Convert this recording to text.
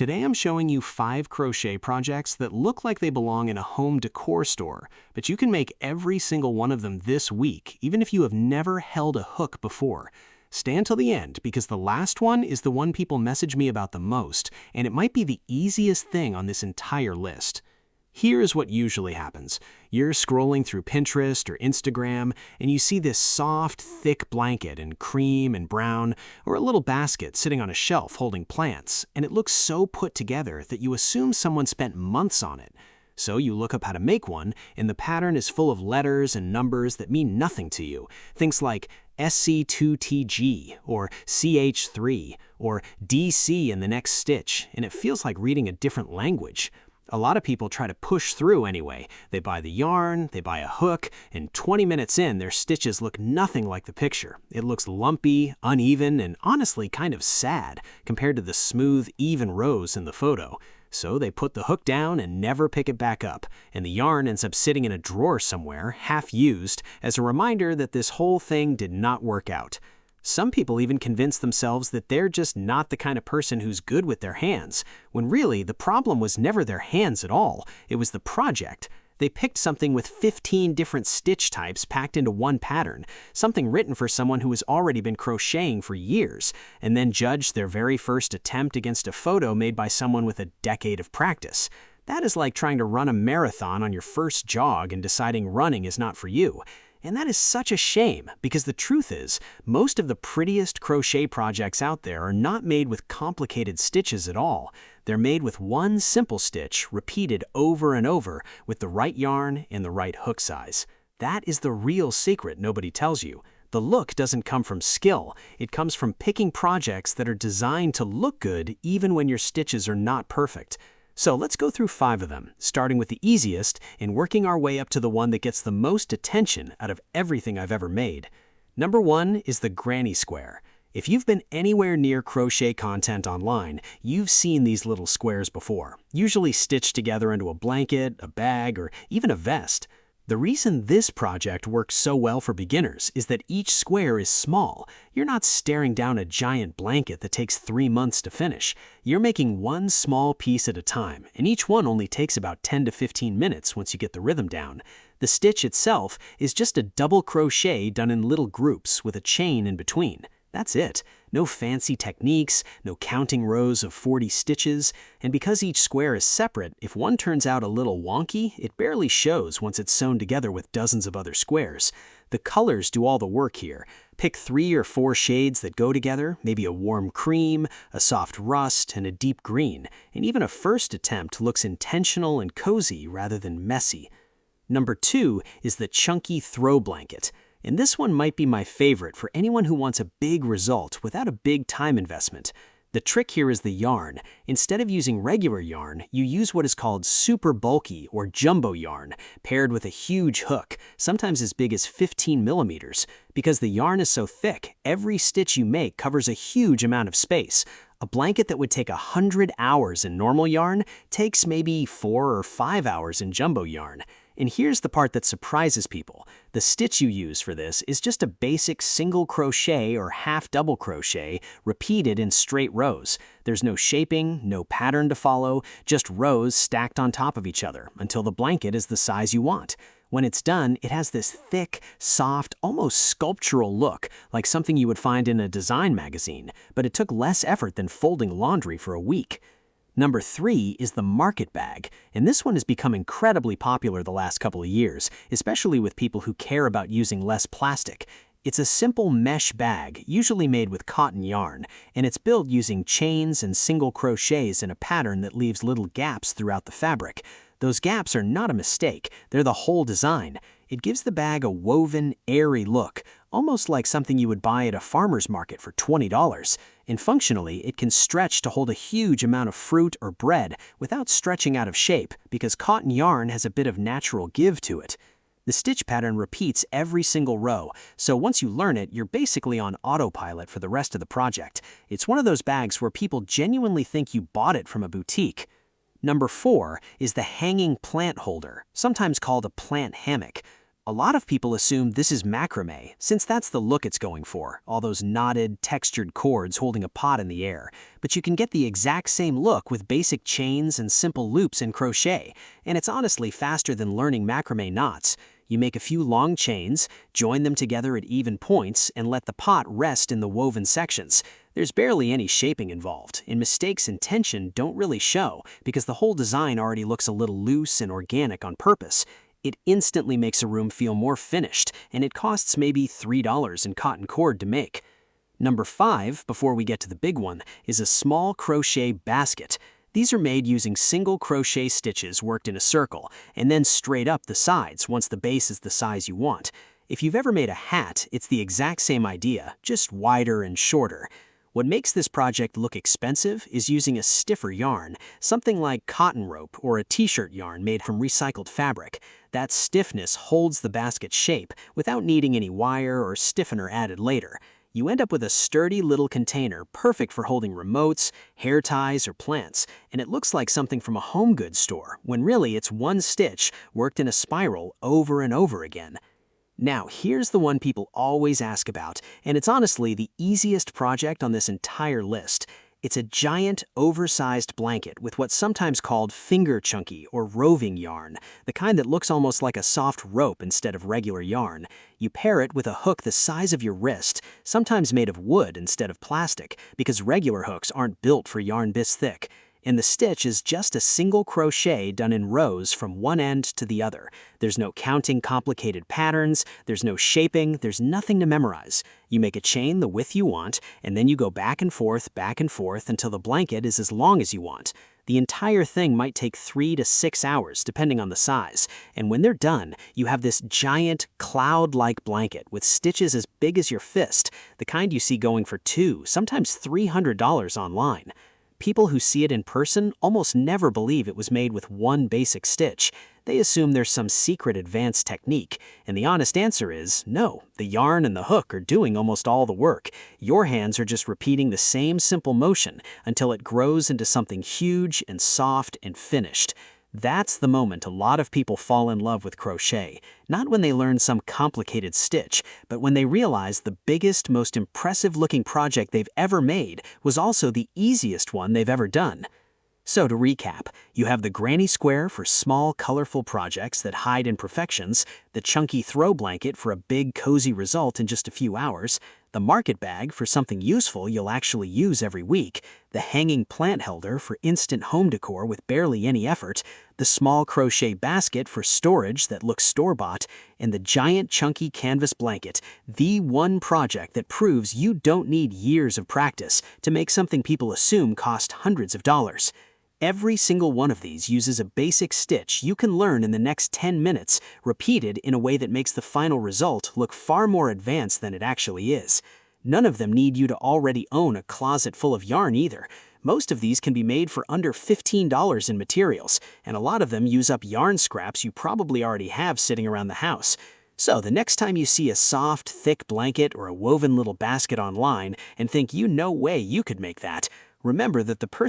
Today I'm showing you 5 crochet projects that look like they belong in a home decor store, but you can make every single one of them this week, even if you have never held a hook before. Stay until the end because the last one is the one people message me about the most, and it might be the easiest thing on this entire list. Here's what usually happens. You're scrolling through Pinterest or Instagram, and you see this soft, thick blanket in cream and brown, or a little basket sitting on a shelf holding plants, and it looks so put together that you assume someone spent months on it. So you look up how to make one, and the pattern is full of letters and numbers that mean nothing to you. Things like SC2TG, or CH3, or DC in the next stitch, and it feels like reading a different language. A lot of people try to push through anyway. They buy the yarn, they buy a hook, and 20 minutes in, their stitches look nothing like the picture. It looks lumpy, uneven, and honestly kind of sad compared to the smooth, even rows in the photo. So they put the hook down and never pick it back up, and the yarn ends up sitting in a drawer somewhere, half used, as a reminder that this whole thing did not work out. Some people even convince themselves that they're just not the kind of person who's good with their hands, when really the problem was never their hands at all, it was the project. They picked something with 15 different stitch types packed into one pattern, something written for someone who has already been crocheting for years, and then judged their very first attempt against a photo made by someone with a decade of practice. That is like trying to run a marathon on your first jog and deciding running is not for you. And that is such a shame, because the truth is, most of the prettiest crochet projects out there are not made with complicated stitches at all. They're made with one simple stitch, repeated over and over, with the right yarn and the right hook size. That is the real secret nobody tells you. The look doesn't come from skill, it comes from picking projects that are designed to look good even when your stitches are not perfect. So let's go through 5 of them, starting with the easiest and working our way up to the one that gets the most attention out of everything I've ever made. Number 1 is the granny square. If you've been anywhere near crochet content online, you've seen these little squares before, usually stitched together into a blanket, a bag, or even a vest. The reason this project works so well for beginners is that each square is small. You're not staring down a giant blanket that takes 3 months to finish. You're making one small piece at a time, and each one only takes about 10 to 15 minutes once you get the rhythm down. The stitch itself is just a double crochet done in little groups with a chain in between. That's it. No fancy techniques, no counting rows of 40 stitches, and because each square is separate, if one turns out a little wonky, it barely shows once it's sewn together with dozens of other squares. The colors do all the work here. Pick 3 or 4 shades that go together, maybe a warm cream, a soft rust, and a deep green, and even a first attempt looks intentional and cozy rather than messy. Number 2 is the chunky throw blanket. And this one might be my favorite for anyone who wants a big result without a big time investment. The trick here is the yarn. Instead of using regular yarn, you use what is called super bulky or jumbo yarn, paired with a huge hook, sometimes as big as 15 millimeters. Because the yarn is so thick, every stitch you make covers a huge amount of space. A blanket that would take 100 hours in normal yarn takes maybe 4 or 5 hours in jumbo yarn. And here's the part that surprises people. The stitch you use for this is just a basic single crochet or half double crochet repeated in straight rows. There's no shaping, no pattern to follow, just rows stacked on top of each other until the blanket is the size you want. When it's done, it has this thick, soft, almost sculptural look, like something you would find in a design magazine, but it took less effort than folding laundry for a week. Number 3 is the market bag, and this one has become incredibly popular the last couple of years, especially with people who care about using less plastic. It's a simple mesh bag, usually made with cotton yarn, and it's built using chains and single crochets in a pattern that leaves little gaps throughout the fabric. Those gaps are not a mistake, they're the whole design. It gives the bag a woven, airy look, almost like something you would buy at a farmer's market for $20. And functionally, it can stretch to hold a huge amount of fruit or bread without stretching out of shape because cotton yarn has a bit of natural give to it. The stitch pattern repeats every single row, so once you learn it, you're basically on autopilot for the rest of the project. It's one of those bags where people genuinely think you bought it from a boutique. Number 4 is the hanging plant holder, sometimes called a plant hammock. A lot of people assume this is macrame, since that's the look it's going for, all those knotted, textured cords holding a pot in the air. But you can get the exact same look with basic chains and simple loops in crochet, and it's honestly faster than learning macrame knots. You make a few long chains, join them together at even points, and let the pot rest in the woven sections. There's barely any shaping involved, and mistakes in tension don't really show because the whole design already looks a little loose and organic on purpose. It instantly makes a room feel more finished, and it costs maybe $3 in cotton cord to make. Number 5, before we get to the big one, is a small crochet basket. These are made using single crochet stitches worked in a circle, and then straight up the sides once the base is the size you want. If you've ever made a hat, it's the exact same idea, just wider and shorter. What makes this project look expensive is using a stiffer yarn, something like cotton rope or a t-shirt yarn made from recycled fabric. That stiffness holds the basket's shape without needing any wire or stiffener added later. You end up with a sturdy little container perfect for holding remotes, hair ties, or plants, and it looks like something from a home goods store, when really it's one stitch worked in a spiral over and over again. Now, here's the one people always ask about, and it's honestly the easiest project on this entire list. It's a giant, oversized blanket with what's sometimes called finger chunky or roving yarn, the kind that looks almost like a soft rope instead of regular yarn. You pair it with a hook the size of your wrist, sometimes made of wood instead of plastic, because regular hooks aren't built for yarn this thick. And the stitch is just a single crochet done in rows from one end to the other. There's no counting complicated patterns, there's no shaping, there's nothing to memorize. You make a chain the width you want, and then you go back and forth until the blanket is as long as you want. The entire thing might take 3 to 6 hours, depending on the size. And when they're done, you have this giant, cloud-like blanket with stitches as big as your fist, the kind you see going for $200, sometimes $300 online. People who see it in person almost never believe it was made with one basic stitch. They assume there's some secret advanced technique, and the honest answer is no, the yarn and the hook are doing almost all the work. Your hands are just repeating the same simple motion until it grows into something huge and soft and finished. That's the moment a lot of people fall in love with crochet, not when they learn some complicated stitch, but when they realize the biggest, most impressive-looking project they've ever made was also the easiest one they've ever done. So to recap, you have the granny square for small, colorful projects that hide imperfections, the chunky throw blanket for a big, cozy result in just a few hours, the market bag for something useful you'll actually use every week, the hanging plant holder for instant home decor with barely any effort, the small crochet basket for storage that looks store-bought, and the giant chunky canvas blanket, the one project that proves you don't need years of practice to make something people assume cost hundreds of dollars. Every single one of these uses a basic stitch you can learn in the next 10 minutes, repeated in a way that makes the final result look far more advanced than it actually is. None of them need you to already own a closet full of yarn either. Most of these can be made for under $15 in materials, and a lot of them use up yarn scraps you probably already have sitting around the house. So the next time you see a soft, thick blanket or a woven little basket online and think no way you could make that, remember that the person